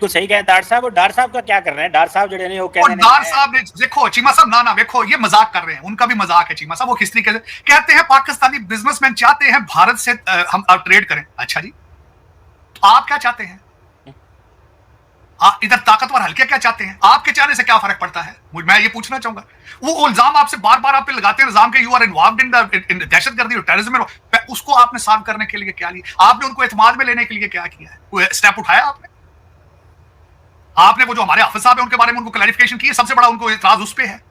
बिल्कुल सही कहा डार साहब। और डार साहब का क्या कर रहे हैं? डार साहब जो नहीं वो कह रहे हैं डार साहब ने देखो चीमा साहब ना देखो ये मजाक कर रहे हैं, उनका भी मजाक है चीमा साहब। वो किस तरीके से कहते हैं पाकिस्तानी बिजनेसमैन चाहते हैं भारत से हम ट्रेड करें। अच्छा जी, तो आप क्या चाहते हैं? इधर ताकतवर हल्के क्या चाहते हैं? आपके चाहने से क्या फर्क पड़ता है? मैं ये पूछना चाहूंगा। वो इल्जाम आपसे बार बार आप पे लगाते हैं, इल्जाम के यू आर इन्वॉल्वड इन दहशतगर्दी और टेररिज्म में, उसको आपने सॉल्व करने के लिए क्या लिया? आपने उनको एतमाद में लेने के लिए क्या किया है? कोई स्टेप उठाया आपने? आपने वो जो हमारे हाफिज साहब है उनके बारे में उनको क्लैरिफिकेशन की है, सबसे बड़ा उनको इतराज उस पे है।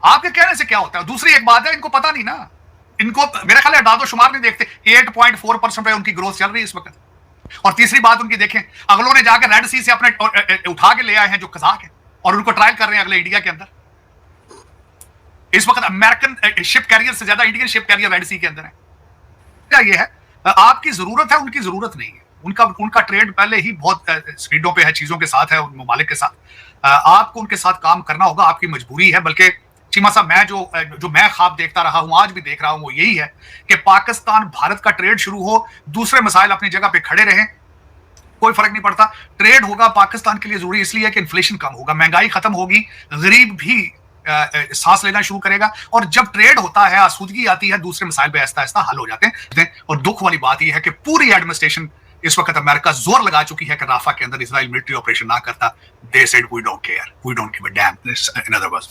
आपके कहने से क्या होता है? दूसरी एक बात है, इनको पता नहीं ना, इनको मेरा ख्याल है दादो शुमार नहीं देखते। 8.4% पे उनकी ग्रोथ चल रही है इस वक्त। और तीसरी बात उनकी देखें, अगलों ने जाकर रेड सी से अपने उठा के ले आए हैं जो कजाक है, और उनको ट्रायल कर रहे हैं अगले इंडिया के अंदर। इस वक्त अमेरिकन शिप कैरियर से ज्यादा इंडियन शिप कैरियर रेड सी के अंदर है। क्या ये है? आपकी जरूरत है, उनकी जरूरत नहीं है। उनका ट्रेड पहले ही बहुत स्पीडों पे है, चीजों के साथ है, उन ममालिक के साथ। आपको उनके साथ काम करना होगा, आपकी मजबूरी है। बल्कि चीमा साहब, मैं जो मैं ख्वाब देखता रहा हूं, आज भी देख रहा हूं, वो यही है कि पाकिस्तान भारत का ट्रेड शुरू हो, दूसरे मसाइल अपनी जगह पे खड़े रहें, कोई फर्क नहीं पड़ता। ट्रेड होगा पाकिस्तान के लिए जरूरी इसलिए कि इन्फ्लेशन कम होगा, महंगाई खत्म होगी, गरीब भी सांस लेना शुरू करेगा। और जब ट्रेड होता है, आसूदगी आती है, दूसरे मसाइल पे आहिस्ता आहिस्ता हल हो जाते हैं। और दुख वाली बात यह है कि पूरी एडमिनिस्ट्रेशन इस वक्त अमेरिका जोर लगा चुकी है कि राफा के अंदर इजराइल मिलिट्री ऑपरेशन ना करता। They said we don't care, we don't give a damn. In other words,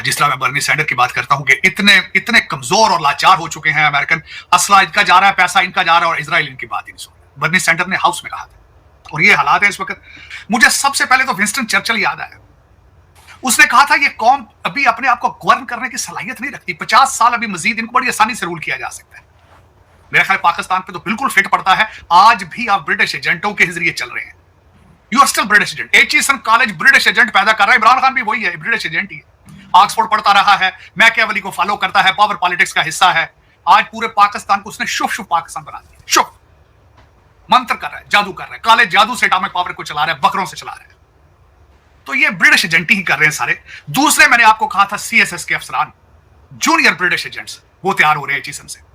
जिस तरह मैं बर्नी सैंडर की बात करता हूं कि इतने कमजोर और लाचार हो चुके हैं अमेरिकन, असला इनका जा रहा है, पैसा इनका जा रहा है, और इजराइल इनकी बात ही नहीं सुन रहा। बर्नी सैंडर ने हाउस में कहा था, और ये हालात है इस वक्त। मुझे सबसे पहले तो विंस्टन चर्चिल याद आया। उसने कहा था ये कौम अभी अपने आप को गवर्न करने की सलाहियत नहीं रखती, 50 साल अभी मजीद इनको बड़ी आसानी से रूल किया जा सकता है। मेरा ख्याल पाकिस्तान पे तो बिल्कुल फिट पड़ता है। आज भी आप ब्रिटिश एजेंटों के जरिए चल रहे हैं। You are still British agent. Aitchison college British agent पैदा कर रहा है। इमरान खान भी वही है, ब्रिटिश एजेंट ही है। ऑक्सफोर्ड पढ़ता रहा है, मैकियावेली को फॉलो करता है, पावर पॉलिटिक्स का हिस्सा है। आज पूरे पाकिस्तान को उसने शुभ शुभ पाकिस्तान बना दिया। शुभ मंत्र कर रहा है, जादू कर रहा है, काले जादू से एटॉमिक पावर को चला रहा है, बकरों से चला रहा है। तो ये ब्रिटिश एजेंट ही कर रहे हैं सारे। दूसरे मैंने आपको कहा था सीएसएस के अफसरान, जूनियर ब्रिटिश एजेंट्स, वो तैयार हो रहे हैं एचईसन से।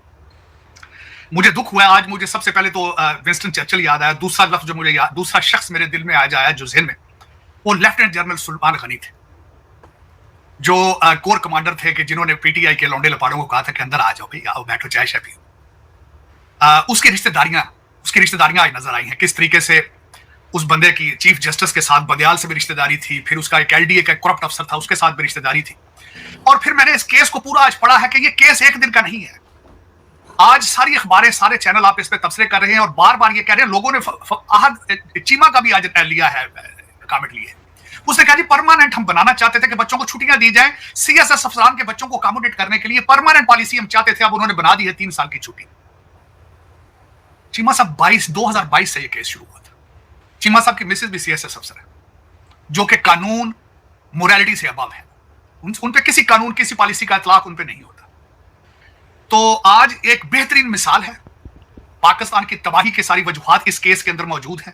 मुझे दुख हुआ आज। मुझे सबसे पहले तो विंस्टन चर्चिल याद आया। दूसरा लफ्ज जो मुझे दूसरा शख्स मेरे दिल में आज आया जो ज़हन में, वो लेफ्टिनेंट जनरल सुलेमान गनी थे, जो कोर कमांडर थे, कि जिन्होंने पीटीआई के लौंडे लपाड़ों को कहा था कि अंदर आ जाओ भाई, आओ बैठो, चाय शाय पियो। उसकी रिश्तेदारियां आज नजर आई हैं, किस तरीके से उस बंदे की चीफ जस्टिस के साथ बंदियाल से भी रिश्तेदारी थी, फिर उसका एक एलडीए का करप्ट अफसर था, उसके साथ भी रिश्तेदारी थी। और फिर मैंने इस केस को पूरा आज पढ़ा है कि ये केस एक दिन का नहीं है। आज सारी अखबारें, सारे चैनल आप इस पे तबसरे कर रहे हैं और बार बार ये कह रहे हैं। लोगों ने चीमा का भी आज लिया है, कमेंट लिए। उसने कहा जी परमानेंट हम बनाना चाहते थे कि बच्चों को छुट्टियां दी जाए, सीएसएस अफसरान के बच्चों को अकोमोडेट करने के लिए परमानेंट पॉलिसी हम चाहते थे, अब उन्होंने बना दी है 3 साल की छुट्टी। चीमा साहब 2022 से ये केस शुरू हुआ था। चीमा साहब की मिसेज भी सीएसएस अफसर है, जो कि कानून मोरालिटी से अबव है। उन पे किसी कानून, किसी पॉलिसी का इतलाक उन पे नहीं होता। तो आज एक बेहतरीन मिसाल है, पाकिस्तान की तबाही की सारी वजूहात इस केस के अंदर मौजूद है।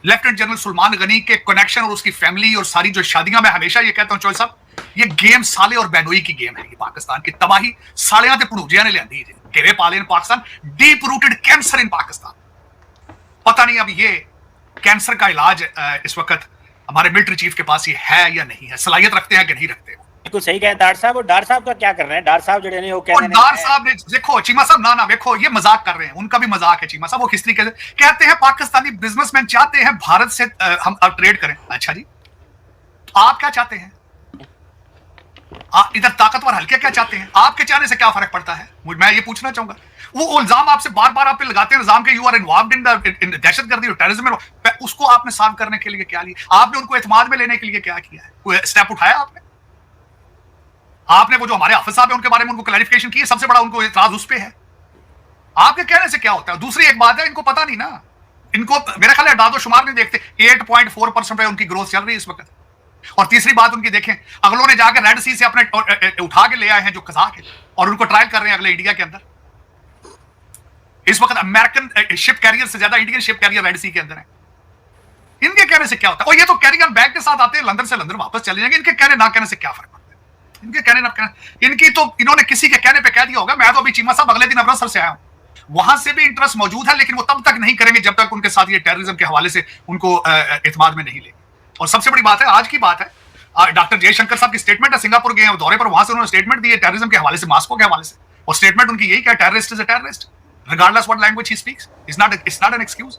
लेफ्टिनेंट जनरल सुलेमान गनी के कनेक्शन और उसकी फैमिली और सारी जो शादियां, मैं हमेशा ये कहता हूं चौल साहब, ये गेम साले और बैनोई की गेम है। ये पाकिस्तान की तबाही सालियां ते भड़ूजियां ने लियांदी है, घेरे पाले in Pakistan, deep rooted cancer in Pakistan. पता नहीं अब ये कैंसर का इलाज इस वक्त हमारे मिलिट्री चीफ के पास ये है या नहीं है, सलाहियत रखते हैं कि नहीं रखते। बिल्कुल सही कहा डार साहब। और डार साहब का क्या कर रहे हैं? डार साहब जो नहीं वो कह रहे हैं, डार साहब ने देखो चीमा साहब ना देखो ये मजाक कर रहे हैं, उनका भी मजाक है चीमा साहब। वो किस तरीके से कहते हैं पाकिस्तानी बिजनेसमैन चाहते हैं भारत से हम ट्रेड करें। अच्छा जी, तो आप क्या चाहते हैं? इधर ताकतवर हल्के क्या चाहते हैं? आपके चाहने से क्या फर्क पड़ता है? मैं ये पूछना चाहूंगा। वो इल्जाम आपसे बार बार आप पे लगाते हैं, इल्जाम के यू आर इन्वॉल्वड इन दहशतगर्दी और टेररिज्म में, उसको आपने सॉल्व करने के लिए क्या लिया? आपने उनको एतमाद में लेने के लिए क्या किया है? कोई स्टेप उठाया आपने वो जो हमारे हाफिज साहब है उनके बारे में उनको क्लैरिफिकेशन की है, सबसे बड़ा उनको इतराज उस पे है। आपके कहने से क्या होता है? दूसरी एक बात है, इनको पता नहीं ना, इनको मेरा ख्याल है दादो शुमार नहीं देखते। 8.4% पे उनकी ग्रोथ चल रही है इस वक्त। और तीसरी बात उनकी देखें, अगलों ने जाकर रेड सी से अपने उठा के ले आए हैं जो कजाक है, और उनको ट्रायल कर रहे हैं अगले इंडिया के अंदर। इस वक्त अमेरिकन शिप कैरियर से ज्यादा इंडियन शिप कैरियर रेड सी के अंदर है। इनके कहने से क्या होता है? और ये तो कैरियर बैग के साथ आते हैं, लंदन से लंदन वापस चले जाएंगे। इनके कहने ना कहने से क्या फर्क पड़ता है? इनके कहने ना कहने, इनकी तो इन्होंने किसी के कहने पे कह दिया होगा। मैं तो अभी चीमा साहब अगले दिन अमृतसर से आया हूं, वहां से भी इंटरेस्ट मौजूद है, लेकिन वो तब तक नहीं करेंगे जब तक उनके साथ ये टेररिज्म के हवाले से उनको एतमाद में नहीं लेंगे। और सबसे बड़ी बात है, आज की बात है, डॉक्टर जयशंकर साहब की स्टेटमेंट है, सिंगापुर गए हैं दौरे पर, वहां से उन्होंने स्टेटमेंट दी है टेररिज्म के हवाले से, मास्को के हवाले से, और स्टेटमेंट उनकी यही क्या, terrorist is a terrorist regardless what language he speaks, it's not an excuse.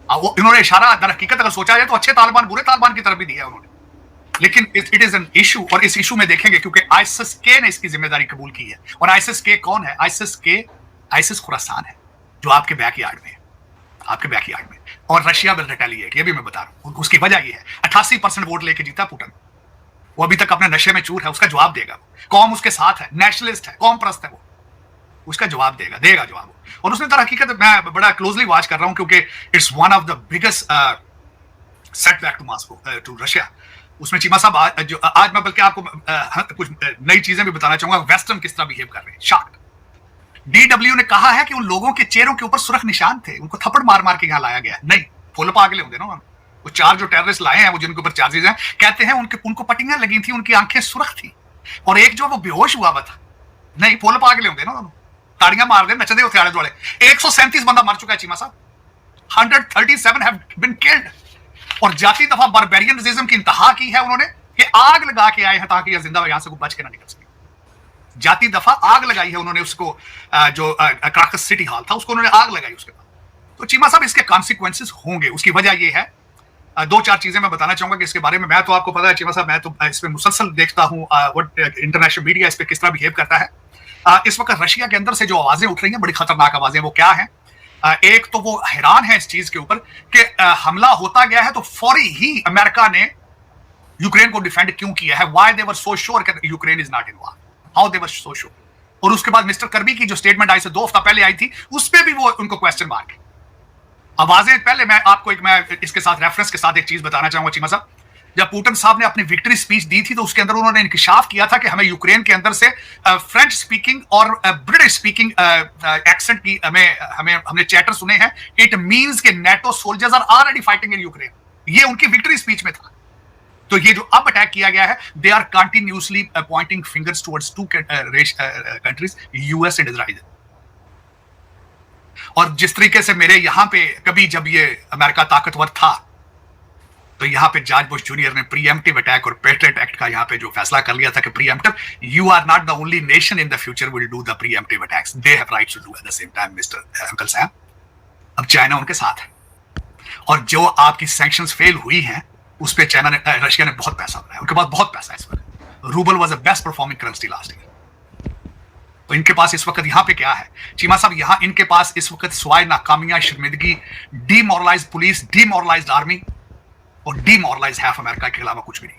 इन्होंने इशारा दर हकीकत अगर सोचा जाए तो अच्छे तालिबान बुरे तालिबान की तरफ भी दिया है उन्होंने, लेकिन इट इज एन इशू, और इस इशू में देखेंगे क्योंकि आईसिस के ने इसकी जिम्मेदारी कबूल की है। और आईसिस के कौन है? आईसिस खुरासान है, जो आपके बैकयार्ड में है, आपके बैकयार्ड में, और रशिया विल रिटेलिएट, ये भी मैं बता रहा हूं। उसकी वजह ये है 88% वोट लेके जीता पुतिन, वो अभी तक अपने नशे में चूर है, उसका जवाब देगा। कौम उसके साथ है, नेशनलिस्ट है, कौम परस्त है, वो उसका जवाब देगा जवाब। और उसने दर हकीकत मैं बड़ा क्लोजली वॉच कर रहा हूं क्योंकि it's one of the biggest setback to Moscow, to Russia. उसमें चीमा साहब आज मैं बल्कि आपको कुछ नई चीजें भी बताना चाहूंगा, वेस्टर्न किस तरह बिहेव कर रहे हैं। शॉक्ड। डीडब्ल्यू ने कहा है कि उन लोगों के चेहरों के ऊपर सुरख निशान थे, उनको थप्पड़ मार मार के यहां लाया गया। नहीं, फुल पागल होंगे ना वो 4 जो टेररिस्ट लाए हैं, वो जिनके ऊपर चार्जेस हैं, कहते हैं उनको पट्टियां लगी थी, उनकी आंखें सुरख थी, और एक जो वो बेहोश हुआ हुआ था। नहीं, फुल पागल होंगे ना, ताड़ियां मार दे नचदे होते आले दुआले। 137 बंदा मर चुका है चीमा साहब, 137 हैव बीन किल्ड। और जाती दफा बारबेरियनिज्म की इंतहा की है उन्होंने कि आग लगा के आए हैं ताकि यह जिंदा यहां से बच के ना निकल सके। जाती दफा आग लगाई है उन्होंने, उसको जो क्राकस सिटी हॉल था उसको उन्होंने आग लगाई उसके बाद। तो चीमा साहब इसके कॉन्सिक्वेंसेस होंगे। उसकी वजह यह है, 2-4 चीजें मैं बताना चाहूंगा कि इसके बारे में। मैं तो आपको पता है चीमा साहब, मैं तो इस पे मुसलसल देखता हूं इंटरनेशनल मीडिया इस पे किस तरह बिहेव करता है। इस वक्त रशिया के अंदर से जो आवाजें उठ रही हैं, बड़ी खतरनाक आवाजें, वो क्या है? एक तो वो हैरान है इस चीज के ऊपर कि हमला होता गया है तो फौरी ही अमेरिका ने यूक्रेन को डिफेंड क्यों किया है? Why they were so sure कि Ukraine is not involve, how they were so sure? और उसके बाद मिस्टर कर्बी की जो स्टेटमेंट आई से 2 हफ्ता पहले आई थी, उस पर भी वो उनको क्वेश्चन मार्क है। आवाजें पहले मैं आपको मैं इसके साथ रेफरेंस के साथ एक चीज बताना चाहूंगा चीमा साहब। जब पुतिन साहब ने अपनी विक्ट्री स्पीच दी थी तो उसके अंदर उन्होंने इंकिशाफ किया था कि हमें यूक्रेन के अंदर से फ्रेंच स्पीकिंग और ब्रिटिश स्पीकिंग एक्सेंट की हमने चैटर सुने हैं। इट मींस कि NATO soldiers are already fighting in Ukraine, ये उनकी विक्ट्री स्पीच में था। तो ये जो अब अटैक किया गया है, they are continuously pointing fingers towards 2 countries, US and Israel. और जिस तरीके से मेरे यहां पे कभी जब ये अमेरिका ताकतवर था तो यहां पे जॉर्ज बुश जूनियर ने प्रीएम्प्टिव अटैक और पेट्रियट एक्ट का यहां पे जो फैसला कर लिया था कि preemptive, you are not the only nation in the future will do the preemptive attacks, they have rights to do at the same time mister uncle साहब। अब चाइना उनके साथ है, और जो आपकी सैंक्शंस फेल हुई हैं उस पे चाइना ने, रशिया ने बहुत पैसा बनाया, उनके पास बहुत पैसा है इस पर। Rouble was the best performing currency last year. तो इनके पास इस वक्त यहां पे क्या है चीमा साहब? यहां इनके पास इस वक्त सिवाय नाकामियां, शर्मिंदगी, डीमोरलाइज पुलिस, डीमोरलाइज आर्मी और डीमोरलाइज हैफ अमेरिका के अलावा कुछ भी नहीं,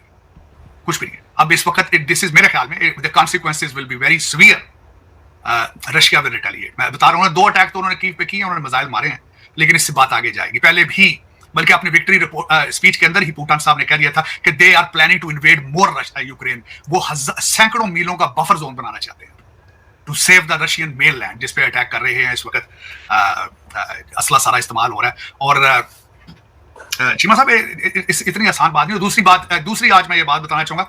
कुछ भी नहीं। अब इस वक्त दिस इज मेरे ख्याल में the consequences will be very severe. Russia will retaliate. मैं बता रहा हूं, 2 अटैक तो उन्होंने कीव पे किए, उन्होंने मिसाइल मारे हैं, लेकिन इससे बात आगे जाएगी। पहले भी, बल्कि अपनी विक्ट्री स्पीच के अंदर ही पुतिन साहब ने कह दिया था कि they are planning to invade more Ukraine. वो सैकड़ों मीलों का बफर जोन बनाना चाहते हैं to save the Russian mainland, जिस पे अटैक कर रहे हैं इस वक्त। असला सारा इस्तेमाल हो रहा है। और चीमा साहब इतनी आसान बात नहीं। दूसरी आज मैं ये बात बताना चाहूंगा।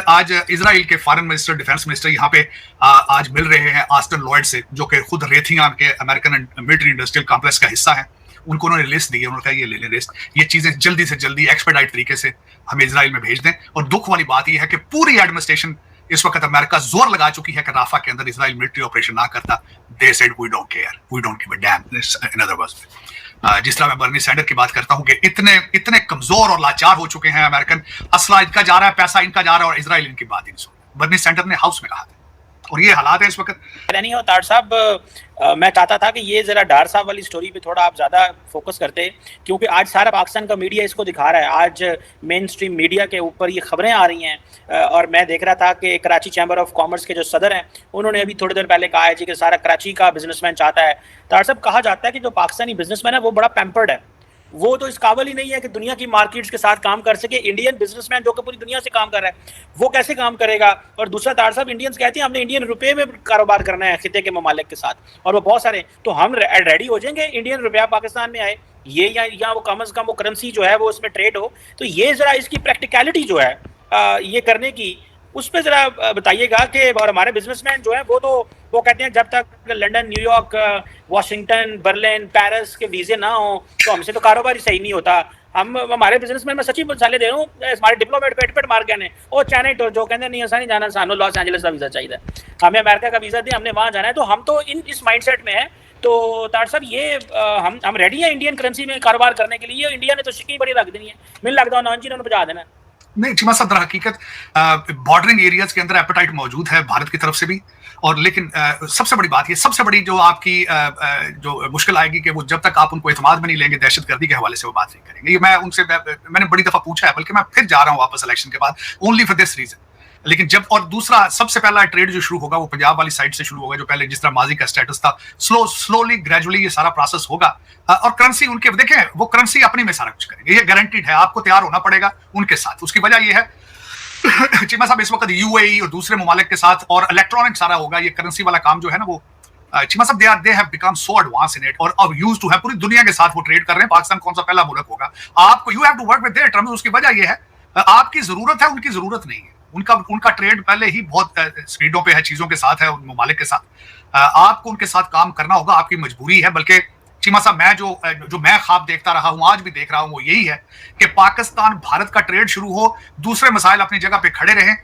आज इजराइल के फॉरेन मिनिस्टर, डिफेंस मिनिस्टर यहाँ पे आज मिल रहे हैं ऑस्टिन लॉयड से, जो कि खुद रेथिंगाम के अमेरिकन मिलिट्री इंडस्ट्रियल कॉम्प्लेक्स का हिस्सा है। उनको उन्होंने लिस्ट दी है, उन्होंने कहा ये ले लें लिस्ट, ये चीजें जल्दी से जल्दी एक्सपेडाइट तरीके से हमें इजराइल में भेज दें। और दुख वाली बात यह है कि पूरी एडमिनिस्ट्रेशन इस वक्त अमेरिका जोर लगा चुकी है कि राफा के अंदर इजराइल मिलिट्री ऑपरेशन ना करता। They said we don't care, we don't give a damn. In other words, जिस तरह मैं बर्नी सैंडर की बात करता हूं कि इतने कमजोर और लाचार हो चुके हैं अमेरिकन, असला इनका जा रहा है, पैसा इनका जा रहा है, और इजराइल इनकी बात ही नहीं सुन। बर्नी सैंडर ने हाउस में कहा था, और ये हालात है इस वक्त। नहीं हो तार साहब, मैं चाहता था कि ये जरा डार साहब वाली स्टोरी पे थोड़ा आप ज्यादा फोकस करते, क्योंकि आज सारा पाकिस्तान का मीडिया इसको दिखा रहा है। आज मेन स्ट्रीम मीडिया के ऊपर ये खबरें आ रही हैं। और मैं देख रहा था कि कराची चैम्बर ऑफ कॉमर्स के जो सदर हैं, उन्होंने अभी थोड़ी देर पहले कहा है जी कि सारा कराची का बिजनेसमैन चाहता है। तार साहब, कहा जाता है कि जो पाकिस्तानी बिजनेसमैन है वो बड़ा पैम्पर्ड है, वो तो इस काबिल ही नहीं है कि दुनिया की मार्केट्स के साथ काम कर सके। इंडियन बिजनेसमैन जो कि पूरी दुनिया से काम कर रहा है, वो कैसे काम करेगा? और दूसरा, तार साहब, इंडियंस कहते हैं हमने इंडियन रुपए में कारोबार करना है खिते के ममालिक के साथ, और वो बहुत सारे, तो हम रेडी हो जाएंगे इंडियन रुपया पाकिस्तान में आए, ये या वो कम अज कम वो करेंसी जो है वो उसमें ट्रेड हो। तो ये जरा इसकी प्रैक्टिकलिटी जो है ये करने की, उस पे जरा बताइएगा कि, और हमारे बिजनेसमैन जो है वो कहते हैं जब तक London, New York, Washington, Berlin, Paris के वीजे ना हो तो हमसे तो कारोबार ही सही नहीं होता। हम हमारे बिजनेसमैन, मैं सच्ची मिसालें दे रहा हूँ, हमारे डिप्लोमेट पेट मार गए ने वो चाइना तो जो कहते नहीं ऐसा नहीं जाना, सानू लॉस एंजलिस का वीजा चाहिए, हमें अमेरिका का वीजा दिया, हमने वहां जाना है। तो हम तो इस माइंडसेट में है। तो तार साहब ये हम रेडी है इंडियन करेंसी में कारोबार करने के लिए? इंडिया ने तो शिकी बड़ी रख देनी है, मिल लगता है जी बजा देना। नहीं चीमा साहब, दर हकीकत बॉर्डरिंग एरियाज के अंदर एपेटाइट मौजूद है भारत की तरफ से भी, और लेकिन सबसे बड़ी बात ये, सबसे बड़ी जो आपकी जो मुश्किल आएगी कि वो जब तक आप उनको एतमाद में नहीं लेंगे, दहशतगर्दी के हवाले से वो बात नहीं करेंगे। ये मैं उनसे मैंने बड़ी दफा पूछा है, बल्कि मैं फिर जा रहा हूँ वापस इलेक्शन के बाद, ओनली फॉर दिस रीजन। लेकिन जब, और दूसरा सबसे पहला ट्रेड जो शुरू होगा वो पंजाब वाली साइड से शुरू होगा, जो पहले जिस तरह माजी का स्टेटस था, स्लोली ग्रेजुअली ये सारा प्रोसेस होगा। और करेंसी उनके, देखें वो करेंसी अपनी में सारा कुछ करेंगे, ये गारंटीड है, आपको तैयार होना पड़ेगा उनके साथ। उसकी वजह ये है चीमा साहब इस वक्त यूएई और दूसरे ममालिक के साथ और इलेक्ट्रॉनिक सारा होगा, ये करेंसी वाला काम जो है ना वो चीमा साहब they have become so advance in it, और अब यूज्ड टू है, पूरी दुनिया के साथ वो ट्रेड कर रहे हैं। पाकिस्तान कौन सा पहला मुल्क होगा, आपको you have to work with their terms. उसकी वजह ये है आपकी जरूरत है, उनकी जरूरत नहीं है। उनका ट्रेड पहले ही बहुत स्पीडों पे है, चीजों के साथ है, उन ममालिक के साथ। आपको उनके साथ काम करना होगा, आपकी मजबूरी है। बल्कि चीमा साहब मैं जो मैं ख्वाब देखता रहा हूं, आज भी देख रहा हूं, वो यही है कि पाकिस्तान भारत का ट्रेड शुरू हो, दूसरे मसाइल अपनी जगह पे खड़े रहें,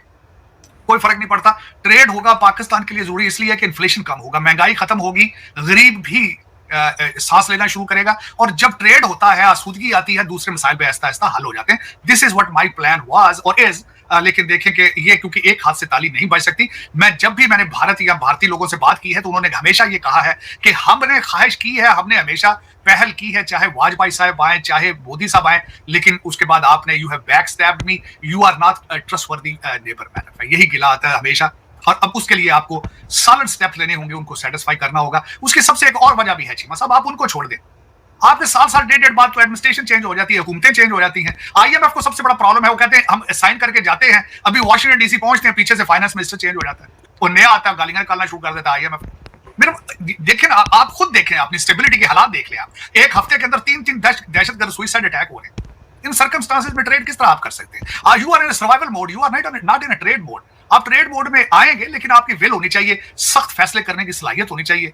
कोई फर्क नहीं पड़ता। ट्रेड होगा पाकिस्तान के लिए जरूरी इसलिए कि इन्फ्लेशन कम होगा, महंगाई खत्म होगी, गरीब भी सांस लेना शुरू करेगा, और जब ट्रेड होता है, आसूदगी आती है, दूसरे मसाइल पे आहिस्ता आहिस्ता हल हो जाते हैं। This is what my plan was और इज। लेकिन देखें कि ये क्योंकि एक हाथ से ताली नहीं बज सकती। मैंने भारत या भारतीय लोगों से बात की है तो उन्होंने हमेशा ये कहा है कि हमने ख्वाहिश की है, हमने हमेशा पहल की है, चाहे वाजपेयी साहब आए, चाहे मोदी साहब आए, लेकिन उसके बाद आपने you have back stabbed me, you are not trustworthy neighbour man. यही गिला आता है हमेशा, और अब उसके लिए आपको सॉलिड स्टेप लेने होंगे, उनको सेटिस्फाई करना होगा। उसकी सबसे एक और वजह भी है चीमा साहब, आप उनको छोड़ दें, आपके साल डेढ़ बाद तो एडमिनिस्ट्रेशन चेंज हो जाती है, हुकूमतें चेंज हो जाती हैं। आईएमएफ को सबसे बड़ा प्रॉब्लम है, वो कहते हैं हम साइन करके जाते हैं, अभी वॉशिंगटन डीसी पहुंचते हैं, पीछे से फाइनेंस मिनिस्टर चेंज हो जाता है, वो नया आता है, गालियां निकालना शुरू कर देता है आईएमएफ। मेरा देखें ना, आप खुद देखें, अपनी स्टेबिलिटी के हालात देख लें। आप एक हफ्ते के अंदर 3 दहशतगर्द सुसाइड अटैक हो रहे हैं। इन सर्कमस्टांसेस में ट्रेड किस तरह आप कर सकते हैं? You are in survival mode, you are not in a trade mode. आप ट्रेड मोड में आएंगे, लेकिन आपकी विल होनी चाहिए, सख्त फैसले करने की सलाहियत होनी चाहिए।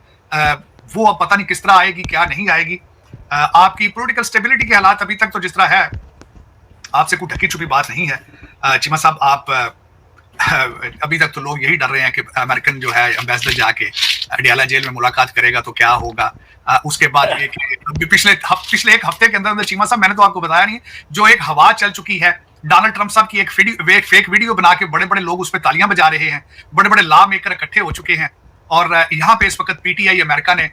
वो अब पता नहीं किस तरह आएगी, क्या नहीं आएगी। आपकी पॉलिटिकल स्टेबिलिटी के हालात अभी तक तो जिस तरह है, आपसे कोई ढकी छुपी बात नहीं है चीमा साहब। आप अभी तक तो लोग यही डर रहे हैं कि अमेरिकन जो है एम्बेसडर जाके अडियाला जेल में मुलाकात करेगा तो क्या होगा। उसके बाद ये कि पिछले एक हफ्ते के अंदर चीमा साहब, मैंने तो आपको बताया नहीं, जो एक हवा चल चुकी है डोनाल्ड ट्रंप साहब की, एक फेक वीडियो बना के बड़े बड़े लोग उस पर तालियां बजा रहे हैं, बड़े बड़े लॉ मेकर इकट्ठे हो चुके हैं। और यहाँ पे इस वक्त पीटीआई अमेरिका ने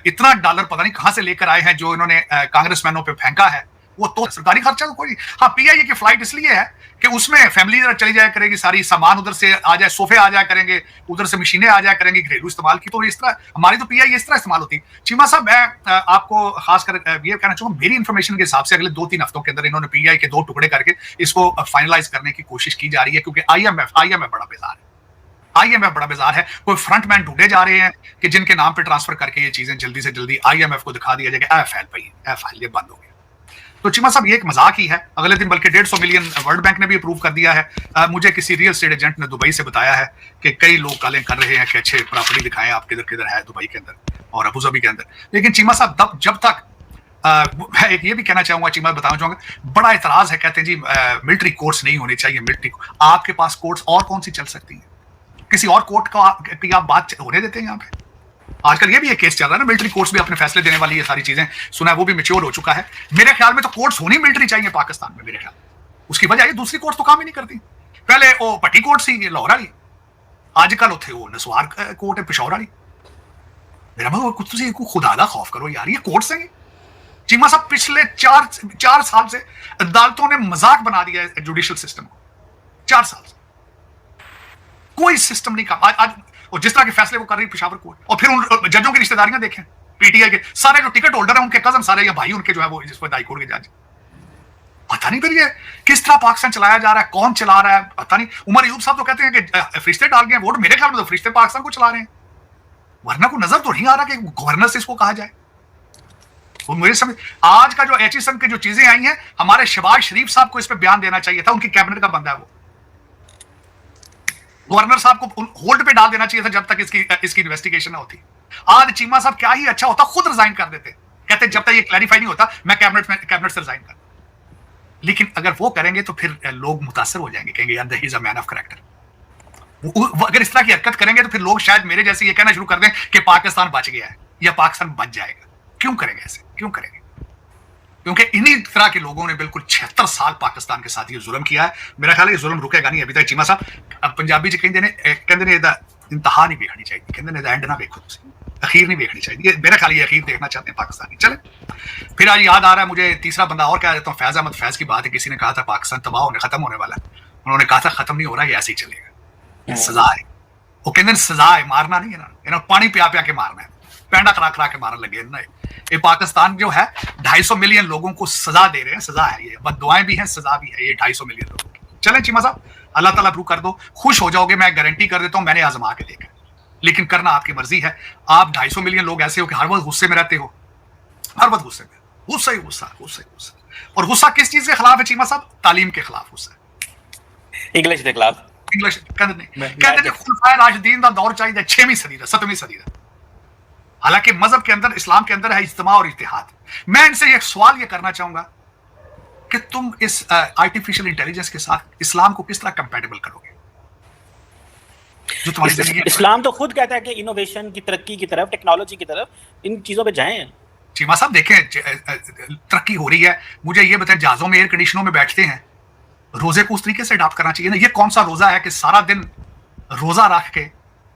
इतना डॉलर पता नहीं कहां से लेकर आए हैं, जो इन्होंने कांग्रेसमैनों पे फेंका है। वो तो सरकारी खर्चा तो कोई, हाँ पीआईए की फ्लाइट इसलिए है कि उसमें फैमिली चली जाया करेगी, सारी सामान उधर से आ जाए, सोफे आ जाया करेंगे, उधर से मशीनें आ जाया करेंगी घरेलू इस्तेमाल की। तो इस तरह हमारी तो पीआईए इस तरह इस्तेमाल होती। चीमा साहब मैं आपको खासकर ये कहना चाहूंगा, मेरी इंफॉर्मेशन के हिसाब से अगले 2-3 हफ्तों के अंदर इन्होंने पीआई के 2 टुकड़े करके इसको फाइनलाइज करने की कोशिश की जा रही है, क्योंकि आईएमएफ बड़ा बेजार है। आईएमएफ बड़ा बाजार है, कोई फ्रंटमैन ढूंढे जा रहे हैं कि जिनके नाम पे ट्रांसफर करके ये चीजें जल्दी से जल्दी आईएमएफ को दिखा दिया जाएगा, फाइल ये बंद हो गया। तो चीमा साहब ये एक मजाक ही है। अगले दिन बल्कि 150 मिलियन वर्ल्ड बैंक ने भी अप्रूव कर दिया है। मुझे किसी रियल एस्टेट एजेंट ने दुबई से बताया है कि कई लोग कॉलें कर रहे हैं कि अच्छे प्रॉपर्टी दिखाएं आप, किधर किधर है दुबई के अंदर और अबू धाबी के अंदर। लेकिन चीमा साहब जब तक मैं एक ये भी कहना चाहूंगा, चीमा बताना चाहूंगा, बड़ा इतराज है, कहते हैं जी मिलिट्री कोर्ट्स नहीं होने चाहिए। मिलिट्री आपके पास कोर्ट्स और कौन सी चल सकती है? किसी और कोर्ट की आप बात होने देते हैं यहाँ पे? आजकल ये भी एक केस चल रहा है ना, मिलिट्री कोर्ट्स भी अपने फैसले देने वाली ये सारी चीजें, सुना है वो भी मैच्योर हो चुका है। मेरे ख्याल में तो कोर्ट्स होनी मिलिट्री चाहिए पाकिस्तान में, मेरे ख्याल। उसकी वजह ये दूसरी कोर्ट्स तो काम ही नहीं करती। पहले वो पट्टी कोर्ट सी लाहौर वाली, आजकल उथे वो नसवार कोर्ट है पेशावर वाली। मेरा मतलब कुछ खुदा दा खौफ करो यार, ये कोर्ट्स हैं। चीमा साहब पिछले 4 साल से अदालतों ने मजाक बना दिया है जुडिशियल सिस्टम को। 4 साल से कोई सिस्टम नहीं काम। आज और जिस तरह के फैसले वो कर रही पेशावर कोर्ट, और फिर उन जजों की रिश्तेदारियां देखें, पीटीआई के सारे जो टिकट होल्डर हैं उनके कजन सारे या भाई उनके जो है वो जिस पर हाई कोर्ट के जज। पता नहीं फिर ये किस तरह पाकिस्तान चलाया जा रहा है, कौन चला रहा है पता नहीं। उमर अयूब साहब तो कहते हैं कि फरिश्ते डाल गए वोट, मेरे ख्याल में तो फरिश्ते पाकिस्तान को चला रहे हैं, वरना को नजर तो नहीं आ रहा कि गवर्नर से इसको कहा जाए। वो मुझे समझ, आज का जो एचएसएम की जो चीजें आई हैं, हमारे शहबाज शरीफ साहब को इस पर बयान देना चाहिए था, उनकी कैबिनेट का बंदा है वो। गवर्नर साहब को होल्ड पे डाल देना चाहिए था जब तक इसकी इन्वेस्टिगेशन ना होती। आज चीमा साहब क्या ही अच्छा होता, खुद रिजाइन कर देते, कहते जब तक ये क्लैरिफाई नहीं होता मैं कैबिनेट से रिजाइन कर। लेकिन अगर वो करेंगे तो फिर लोग मुतासर हो जाएंगे, कहेंगे यार he is a man of character. अगर इस तरह की हरकत करेंगे तो फिर लोग शायद मेरे जैसे ये कहना शुरू कर दें कि पाकिस्तान बच गया है या पाकिस्तान बच जाएगा। क्यों करेंगे ऐसे, क्यों करेंगे? क्योंकि इन्हीं तरह के लोगों ने बिल्कुल 76 साल पाकिस्तान के साथ ये जुल्म किया है। मेरा ख्याल है ये जुल्म रुकेगा नहीं अभी तक। चीमा साहब, अब पंजाबी च कहते ने इंतहा नहीं देखनी चाहिए, कहते ने एंड ना देखो, तुम अखीर नहीं देखनी चाहिए। मेरा ख्याल ये अखीर देखना चाहते हैं पाकिस्तानी। चले, फिर आज याद आ रहा है मुझे तीसरा बंदा और कह देता हूँ, फैज अहमद फैज की बात है। किसी ने कहा था पाकिस्तान तबाह होने खत्म होने वाला है, उन्होंने कहा था खत्म नहीं हो रहा, ये ऐसे ही चलेगा, सजा है। वो कहते सजा है, मारना नहीं है ना, इन्होंने पानी पिया पिया के मारना है, पैंडा करा करा के मारने लगे ना। ये पाकिस्तान जो है 250 मिलियन लोगों को सजा दे रहे हैं, सजा है ये, बददुआएं भी हैं, सजा भी है ये 250 मिलियन लोगों की। चलें चीमा साहब, अल्लाह ताला अप्रूव कर दो, खुश हो जाओगे, मैं गारंटी कर देता हूं, मैंने आजमा के देखा। लेकिन करना आपकी मर्जी है। आप 250 मिलियन लोग ऐसे हो कि हर वक्त गुस्से में रहते हो, हर वक्त गुस्से में, गुस्सा ही गुस्सा, गुस्सा ही गुस्सा। और गुस्सा किस चीज के खिलाफ है चीमा साहब? तालीम के खिलाफ गुस्सा है, इंग्लिश के खिलाफ। इंग्लिश कहते हैं खुलफाए राशिदीन का दौर चाहिए 6वीं सदी का, 7वीं सदी का। हालांकि मजहब के अंदर, इस्लाम के अंदर है इज्तिमा और इत्तेहाद। मैं इनसे एक सवाल ये करना चाहूंगा कि तुम इस आर्टिफिशियल इंटेलिजेंस के साथ इस्लाम को किस तरह कंपैटिबल करोगे जो तुम्हारी जिंदगी? इस्लाम तो खुद कहता है कि इनोवेशन की, तरक्की की तरफ, टेक्नोलॉजी की तरफ, इन चीजों पे जाएं। चीमा साहब देखें, तरक्की हो रही है, मुझे ये बताएं, जहाजों में एयर कंडीशनों में बैठते हैं, रोजे को उस तरीके से अडॉप्ट करना चाहिए ना। ये कौन सा रोजा है कि सारा दिन रोजा रख के,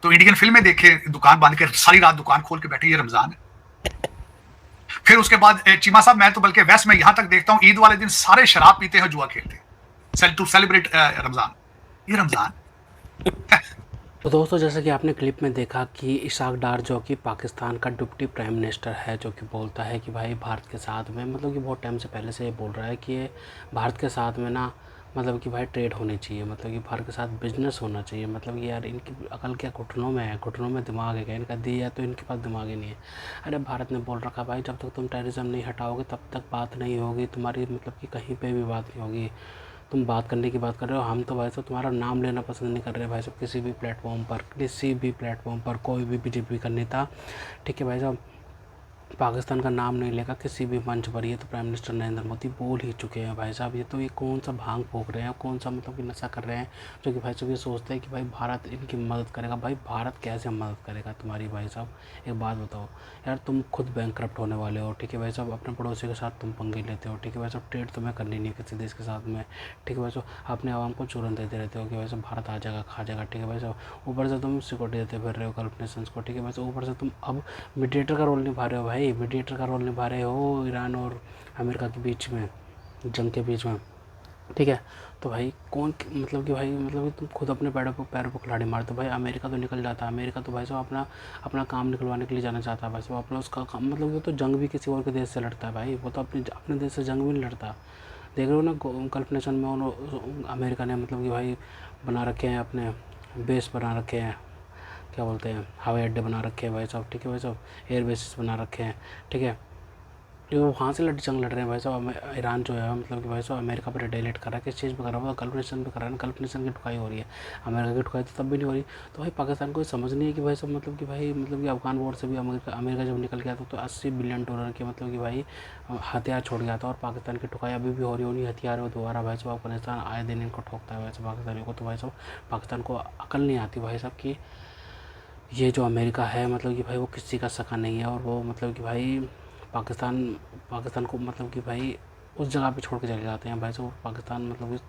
तो इंडियन फिल्में देखे, दुकान बांध के सारी रात दुकान खोल के बैठे, ये रमजान है। फिर उसके बाद चीमा साहब, मैं तो बल्कि वेस्ट में यहां तक देखता हूं, ईद वाले दिन सारे शराब पीते हैं, जुआ खेलते हैं टू सेलिब्रेट रमजान। ये रमजान तो दोस्तों, जैसा कि आपने क्लिप में देखा कि इसाक डार जो कि पाकिस्तान का डिप्टी प्राइम मिनिस्टर है, जो कि बोलता है कि भाई भारत के साथ में, मतलब कि बहुत टाइम से पहले से ये बोल रहा है कि ये भारत के साथ में ना, मतलब कि भाई ट्रेड होनी चाहिए, मतलब कि भारत के साथ बिजनेस होना चाहिए। मतलब कि यार इनकी अकल क्या घुटनों में है, घुटनों में दिमाग है क्या इनका? दिया तो इनके पास दिमाग ही नहीं है। अरे भारत ने बोल रखा भाई जब तक तुम टेररिज्म नहीं हटाओगे तब तक बात नहीं होगी तुम्हारी, मतलब कि कहीं पे भी बात नहीं होगी। तुम बात करने की बात कर रहे हो, हम तो भाई साहब तुम्हारा नाम लेना पसंद नहीं कर रहे भाई साहब, किसी भी प्लेटफॉर्म पर कोई भी बीजेपी का नेता, ठीक है भाई साहब, पाकिस्तान का नाम नहीं लेगा किसी भी मंच पर। ये तो प्राइम मिनिस्टर नरेंद्र मोदी बोल ही चुके हैं भाई साहब। ये तो ये कौन सा भांग फूंक रहे हैं, कौन सा मतलब कि नशा कर रहे हैं, जो कि भाई साहब ये सोचते हैं कि भाई भारत इनकी मदद करेगा। भाई भारत कैसे मदद करेगा तुम्हारी? भाई साहब एक बात बताओ यार, तुम खुद बैंकक्रप्ट होने वाले हो, ठीक है भाई साहब, अपने पड़ोसी के साथ तुम पंगे लेते हो, ठीक है भाई साहब, ट्रेड तुम्हें करनी नहीं है किसी देश के साथ में, ठीक है भाई साहब, अपने आवाम को चूरन देते रहते हो कि भाई साहब भारत आ जाएगा, खा जाएगा, ठीक है भाई साहब, ऊपर से तुम सिक्योरिटी देते फिर रहे हो गल्फ नेशंस को, ठीक है भाई साहब, ऊपर से तुम अब मीडिएटर का रोल निभा रहे हो भाई, मीडिएटर का रोल निभा रहे हो ईरान और अमेरिका के बीच में, जंग के बीच में, ठीक है। तो भाई कौन, मतलब कि भाई, मतलब कि तुम खुद अपने पैरों पर खिलाड़ी मारते हो भाई। अमेरिका तो निकल जाता है, अमेरिका तो भाई साहब अपना काम निकलवाने के लिए जाना चाहता है भाई साहब, अपना उसका काम, मतलब वो तो जंग भी किसी और के देश से लड़ता है भाई, वो तो अपने देश से जंग भी नहीं लड़ता। देख रहे हो ना गल्फ नेशन में अमेरिका ने मतलब कि भाई बना रखे हैं, अपने बेस बना रखे हैं, क्या बोलते हैं, हवाई अड्डे बना रखे हैं भाई साहब, ठीक है भाई साहब, एयर बेसिस बना रखे हैं, ठीक है। जो वहाँ से जंग लड़ रहे हैं भाई साहब। ईरान जो है मतलब कि भाई साहब अमेरिका पर रिटेलिएट कर रहा है, किस चीज़ पर कर रहा है? गल्फ नेशन पर कर रहा है, गल्फ नेशन की ठुकाई हो रही है, अमेरिका की ठुकाई तो तब भी नहीं हो रही। तो भाई पाकिस्तान को समझ नहीं है कि भाई साहब, मतलब कि भाई, मतलब कि अफगान वॉर से भी अमेरिका जब निकल गया था तो $80 बिलियन के मतलब कि भाई हथियार छोड़ गया था, और पाकिस्तान की ठुकाई अभी भी हो रही है उन्हीं हथियारों दोबारा भाई साहब। अफगानिस्तान आए दिन इनको ठोकता है भाई साहब पाकिस्तानियों को। तो भाई साहब पाकिस्तान को अकल नहीं आती भाई साहब कि ये जो अमेरिका है मतलब कि भाई वो किसी का सका नहीं है, और वो मतलब कि भाई पाकिस्तान को मतलब कि भाई उस जगह पे छोड़ के चले जाते हैं भाई साहब। पाकिस्तान मतलब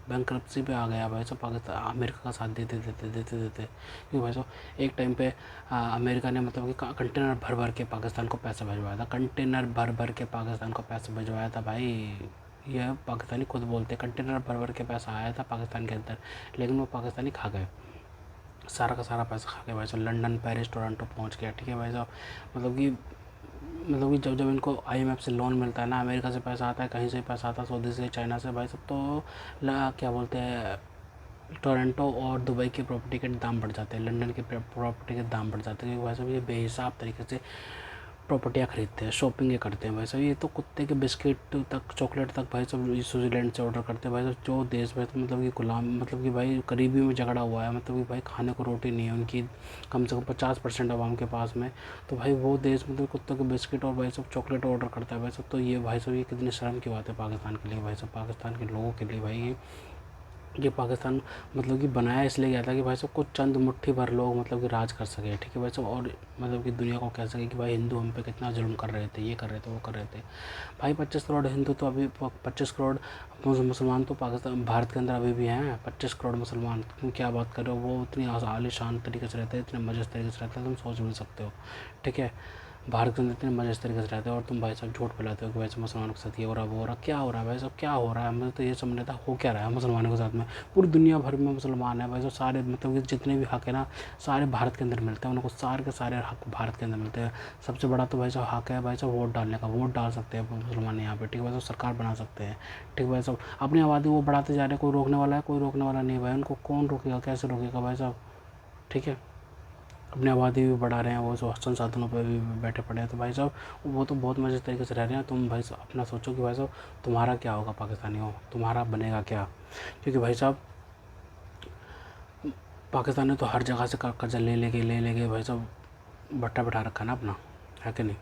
बैंकरप्सी पे आ गया भाई साहब, पाकिस्तान अमेरिका का साथ देते क्योंकि भाई साहब एक टाइम पे अमेरिका ने मतलब कि कंटेनर भर भर के पाकिस्तान को पैसा भिजवाया था, कंटेनर भर भर के पाकिस्तान को पैसा भिजवाया था भाई। यह पाकिस्तानी खुद बोलते, कंटेनर भर भर के पैसा आया था पाकिस्तान के अंदर, लेकिन वो पाकिस्तानी खा गए, सारा का सारा पैसा खा के भाई साहब। लंदन, पेरिस, टोरंटो पहुंच गया, ठीक है भाई साहब। मतलब कि जब इनको IMF से लोन मिलता है ना, अमेरिका से पैसा आता है, कहीं से पैसा आता है, सऊदी से, चाइना से भाई साहब, तो क्या बोलते हैं, टोरंटो और दुबई के प्रॉपर्टी के दाम बढ़ जाते हैं, लंदन के प्रॉपर्टी के दाम बढ़ जाते हैं, क्योंकि भाई साहब ये बेहिसाब तरीके से प्रॉपर्टियाँ खरीदते हैं, शॉपिंग करते हैं भाई साहब। ये तो कुत्ते के बिस्किट तक, चॉकलेट तक भाई साहब स्विट्ज़रलैंड से ऑर्डर करते हैं भाई साहब। जो देश में तो मतलब कि गुलाम, मतलब कि भाई गरीबी में झगड़ा हुआ है, मतलब कि भाई खाने को रोटी नहीं है उनकी, कम से कम 50% आवाम के पास में, तो भाई वो देश मतलब कुत्तों के बिस्किट और भाई साहब चॉकलेट ऑर्डर करता है भाई साहब। तो ये भाई साहब ये कितनी शर्म की बात है पाकिस्तान के लिए भाई साहब, पाकिस्तान के लोगों के लिए भाई। ये पाकिस्तान मतलब कि बनाया इसलिए गया था कि भाई साहब कुछ चंद मुट्ठी भर लोग मतलब कि राज कर सके, ठीक है भाई साहब, और मतलब कि दुनिया को कह सके कि भाई हिंदू हम पे कितना जुल्म कर रहे थे, ये कर रहे थे, वो कर रहे थे। भाई 25 करोड़ हिंदू तो अभी 25 करोड़ मुसलमान तो पाकिस्तान, भारत के अंदर अभी भी हैं 25 करोड़ मुसलमान। तुम क्या बात कर रहे हो, वो इतनी आलीशान तरीके से रहते हैं, इतने मजे तरीके से रहते हैं, तुम सोच भी नहीं सकते हो, ठीक है। भारत के अंदर इतने मजे तरीके से रहते हैं और तुम भाई साहब झूठ फैलाते हो कि भाई साहब मुसलमानों के साथ ये हो रहा, वो हो रहा। क्या हो रहा है भाई साहब, क्या हो रहा है? मुझे तो ये समझ नहीं आता हो क्या रहा है मुसलमानों के साथ में। पूरी दुनिया भर में मुसलमान है भाई साहब, सारे मतलब कि जितने भी हक है ना, सारे भारत के अंदर मिलते हैं उनको, सारे के सारे हक भारत के अंदर मिलते हैं। सबसे बड़ा तो भाई साहब हक है भाई साहब वोट डालने का, वोट डाल सकते हैं मुसलमान यहाँ पे, ठीक है भाई साहब, सरकार बना सकते हैं, ठीक है भाई साहब। अपनी आबादी वो बढ़ाते जा रहे हैं, कोई रोकने वाला है? कोई रोकने वाला नहीं है भाई, उनको कौन रोकेगा, कैसे रोकेगा भाई साहब, ठीक है। अपनी आबादी भी बढ़ा रहे हैं, वो जो संसाधनों पर भी बैठे पड़े हैं, तो भाई साहब वो तो बहुत मजे तरीके से रह रहे हैं। तुम भाई साहब अपना सोचो कि भाई साहब तुम्हारा क्या होगा, पाकिस्तानियों तुम्हारा बनेगा क्या? क्योंकि भाई साहब पाकिस्तान ने तो हर जगह से कर्जा ले लेके भाई साहब भट्टा बैठा रखा ना अपना, है कि नहीं?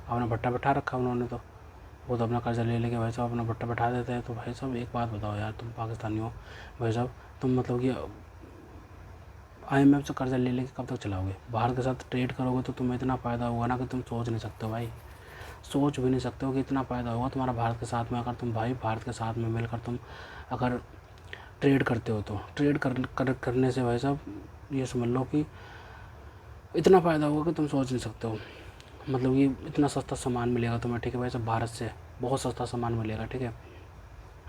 अपना भट्टा बैठा रखा उन्होंने, तो वो तो अपना कर्जा ले लेके भाई साहब अपना भट्टा बैठा देते हैं। तो भाई साहब एक बात बताओ यार, तुम पाकिस्तानियों भाई साहब, तुम मतलब कि IMF से कर्जा ले लेके कब तक चलाओगे? भारत के साथ ट्रेड करोगे तो तुम्हें इतना फ़ायदा होगा ना कि तुम सोच नहीं सकते हो भाई, सोच भी नहीं सकते हो कि इतना फ़ायदा होगा तुम्हारा भारत के साथ में। अगर तुम भाई भारत के साथ में मिलकर तुम अगर ट्रेड करते हो, तो ट्रेड करने से भाई साहब ये समझ लो कि इतना फ़ायदा होगा कि तुम सोच नहीं सकते हो। मतलब कि इतना सस्ता सामान मिलेगा तुम्हें, ठीक है भाई साहब, भारत से बहुत सस्ता सामान मिलेगा, ठीक है,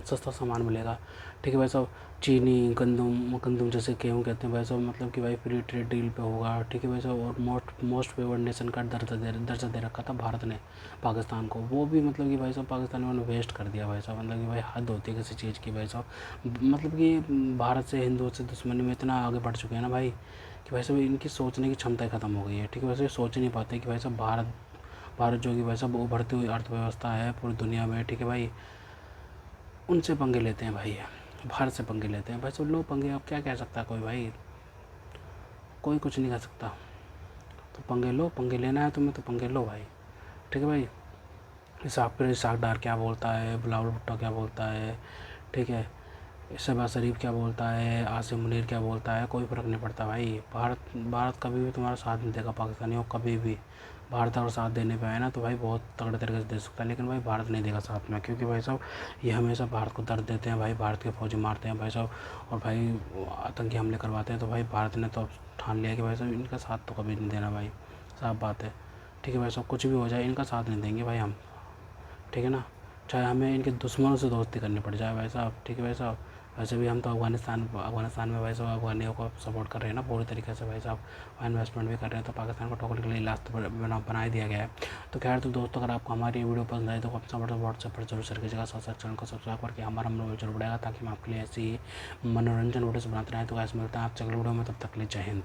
सस्ता सामान मिलेगा, ठीक है भाई साहब। चीनी, गंदम जैसे गेहूँ कहते हैं भाई साहब, मतलब कि भाई फ्री ट्रेड डील पे होगा, ठीक है भाई साहब। और मोस्ट फेवर्ड नेशन का दर्जा दे रखा था भारत ने पाकिस्तान को, वो भी मतलब कि भाई साहब पाकिस्तानियों ने वेस्ट कर दिया भाई साहब। मतलब कि भाई हद होती है किसी चीज़ की भाई साहब। मतलब कि भारत से, हिंदुओं से दुश्मनी में इतना आगे बढ़ चुके हैं ना भाई कि भाई साहब इनकी सोचने की क्षमता ख़त्म हो गई है, ठीक है। वैसे सोच ही नहीं पाते कि भाई साहब भारत जो कि भाई साहब उभरती हुई अर्थव्यवस्था है पूरी दुनिया में, ठीक है भाई, उनसे पंगे लेते हैं भाई, भारत से पंगे लेते हैं भाई सब लोग पंगे। अब क्या कह सकता है कोई भाई, कोई कुछ नहीं कह सकता। तो पंगे लो, पंगे लेना है तुम्हें तो पंगे लो भाई, ठीक है भाई। इसाक डार क्या बोलता है, बिलावल भुट्टो क्या बोलता है, ठीक है, शहबाज शरीफ क्या बोलता है, आसिम मुनीर क्या बोलता है, कोई फ़र्क नहीं पड़ता भाई। भारत कभी भी तुम्हारा साथ नहीं देगा, पाकिस्तानियों कभी भी। भारत अगर साथ देने पे आए ना तो भाई बहुत तगड़े तरीके से दे सकता है, लेकिन भाई भारत नहीं देगा साथ में, क्योंकि भाई साहब ये हमेशा भारत को दर्द देते हैं भाई, भारत के फौजी मारते हैं भाई साहब, और भाई आतंकी हमले करवाते हैं। तो भाई भारत ने तो अब ठान लिया कि भाई साहब इनका साथ तो कभी नहीं देना भाई, साफ बात है, ठीक है भाई साहब। कुछ भी हो जाए इनका साथ नहीं देंगे भाई हम, ठीक है ना, चाहे हमें इनके दुश्मनों से दोस्ती करनी पड़ जाए भाई साहब, ठीक है भाई साहब। वैसे भी हम तो अफ़गानिस्तान में भाई साहब अफ़गानियों को सपोर्ट कर रहे हैं ना पूरी तरीके से भाई साहब, और इन्वेस्टमेंट भी कर रहे हैं, तो पाकिस्तान को ठोकने के लिए इलाज तो बना ही दिया गया है। तो खैर तो दोस्तों, अगर आपको हमारी वीडियो पसंद आई तो अपना व्हाट्सएप पर जरूर शेयर कीजिएगा, साथ चैनल को सब्सक्राइब करके हमारा मनोबल जरूर बढ़ाएगा, ताकि हम आपके लिए ऐसी ही मनोरंजन वीडियोस बनाते रहें। तो ऐसे मिलते हैं आपसे अगले वीडियो में, तब तक के लिए जय हिंद।